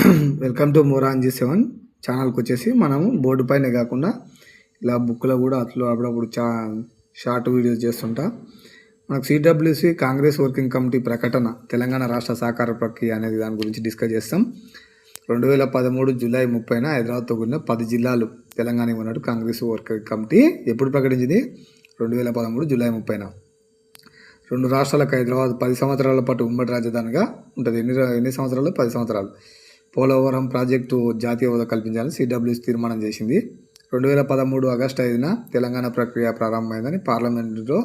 Welcome to మోరాంజీ 7 ఛానల్కి వచ్చేసి మనము బోర్డు పైన కాకుండా ఇలా బుక్లో కూడా అట్లా అప్పుడప్పుడు షార్ట్ వీడియోస్ చేస్తుంటా. మనకు సిడబ్ల్యూసి కాంగ్రెస్ వర్కింగ్ కమిటీ ప్రకటన తెలంగాణ రాష్ట్ర సహకార ప్రక్రియ అనేది దాని గురించి డిస్కస్ చేస్తాం. 2013 జూలై 30న హైదరాబాద్తో కూడిన 10 జిల్లాలు తెలంగాణ ఉన్నట్టు కాంగ్రెస్ వర్కింగ్ కమిటీ ఎప్పుడు ప్రకటించింది? 2013 జూలై 30న. రెండు రాష్ట్రాలకు హైదరాబాద్ 10 సంవత్సరాల పాటు ఉమ్మడి రాజధానిగా ఉంటుంది. ఎన్ని సంవత్సరాలు? 10 సంవత్సరాలు. పోలవరం ప్రాజెక్టు జాతీయ హోదా కల్పించాలని సిడబ్ల్యూసి తీర్మానం చేసింది. 2013 ఆగస్టు 5న తెలంగాణ ప్రక్రియ ప్రారంభమైందని పార్లమెంటులో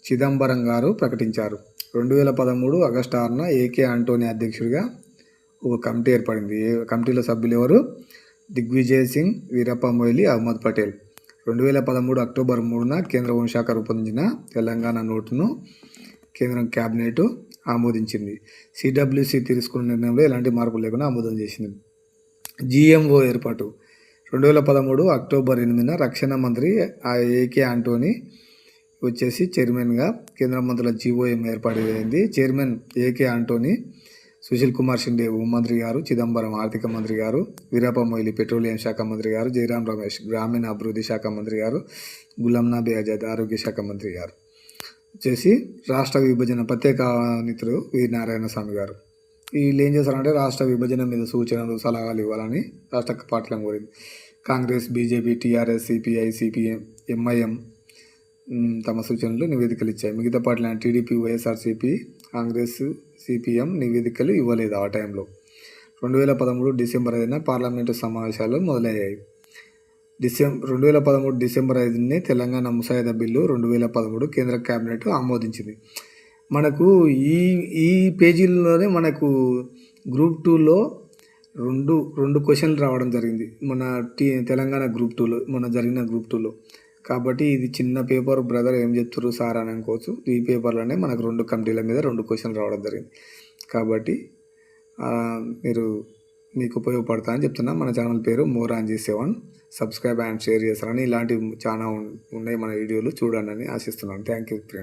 చిదంబరం గారు ప్రకటించారు. 2013 ఆగస్టు 6న ఏకే ఆంటోనీ అధ్యక్షుడిగా ఒక కమిటీ ఏర్పడింది. కమిటీలో సభ్యులు ఎవరు? దిగ్విజయ్ సింగ్, వీరప్ప మొయిలీ, అహ్మద్ పటేల్. 2013 అక్టోబర్ 3న కేంద్ర హోంశాఖ రూపొందించిన తెలంగాణ నోటును కేంద్రం క్యాబినెట్ ఆమోదించింది. సిడబ్ల్యూసి తీసుకున్న నిర్ణయంలో ఎలాంటి మార్పులు లేకుండా ఆమోదం చేసింది. జిఎంఓ ఏర్పాటు 2013 అక్టోబర్ 8న రక్షణ మంత్రి ఏకే ఆంటోనీ వచ్చేసి చైర్మన్గా కేంద్ర మంత్రుల జిఓఎం ఏర్పాటైంది. చైర్మన్ ఏకే ఆంటోనీ, సుశీల్ కుమార్ షిండే హోంమంత్రి గారు, చిదంబరం ఆర్థిక మంత్రి గారు, వీరప్ప మొయిలీ పెట్రోలియం శాఖ మంత్రి గారు, జయరాం రమేష్ గ్రామీణ అభివృద్ధి శాఖ మంత్రి గారు, గులాం నబీ ఆజాద్ ఆరోగ్య శాఖ మంత్రి గారు. వచ్చేసి రాష్ట్ర విభజన ప్రత్యేక నిధులు వీరనారాయణ స్వామి గారు. వీళ్ళు ఏం చేస్తారంటే రాష్ట్ర విభజన మీద సూచనలు సలహాలు ఇవ్వాలని రాష్ట్ర పార్టీలను కోరింది. Congress, BJP, TRS, CPI, CPM, MIM తమ సూచనలు నివేదికలు ఇచ్చాయి. మిగతా పార్టీలు టీడీపీ, వైఎస్ఆర్సీపీ, కాంగ్రెస్, సిపిఎం నివేదికలు ఇవ్వలేదు ఆ టైంలో. 2013 డిసెంబర్ 5న పార్లమెంటు సమావేశాలు మొదలయ్యాయి. 2013 డిసెంబర్ 5నే తెలంగాణ ముసాయిదా బిల్లు 2013 కేంద్ర క్యాబినెట్ ఆమోదించింది. మనకు ఈ పేజీల్లోనే మనకు గ్రూప్ 2లో రెండు క్వశ్చన్లు రావడం జరిగింది మన తెలంగాణ గ్రూప్ 2లో జరిగిన గ్రూప్ 2లో. కాబట్టి ఇది చిన్న పేపర్ బ్రదర్ ఏం చెప్తారు సార్ అని అనుకోవచ్చు. ఈ పేపర్లోనే మనకు 2 కమిటీల మీద 2 క్వశ్చన్లు రావడం జరిగింది. కాబట్టి మీకు ఉపయోగపడతా అని చెప్తున్నా. మన ఛానల్ పేరు మోరాంజీ 7. సబ్స్క్రైబ్ అండ్ షేర్ చేస్తారని, ఇలాంటివి చాలా ఉన్నాయి మన వీడియోలు చూడండి అని ఆశిస్తున్నాను. Thank you friends.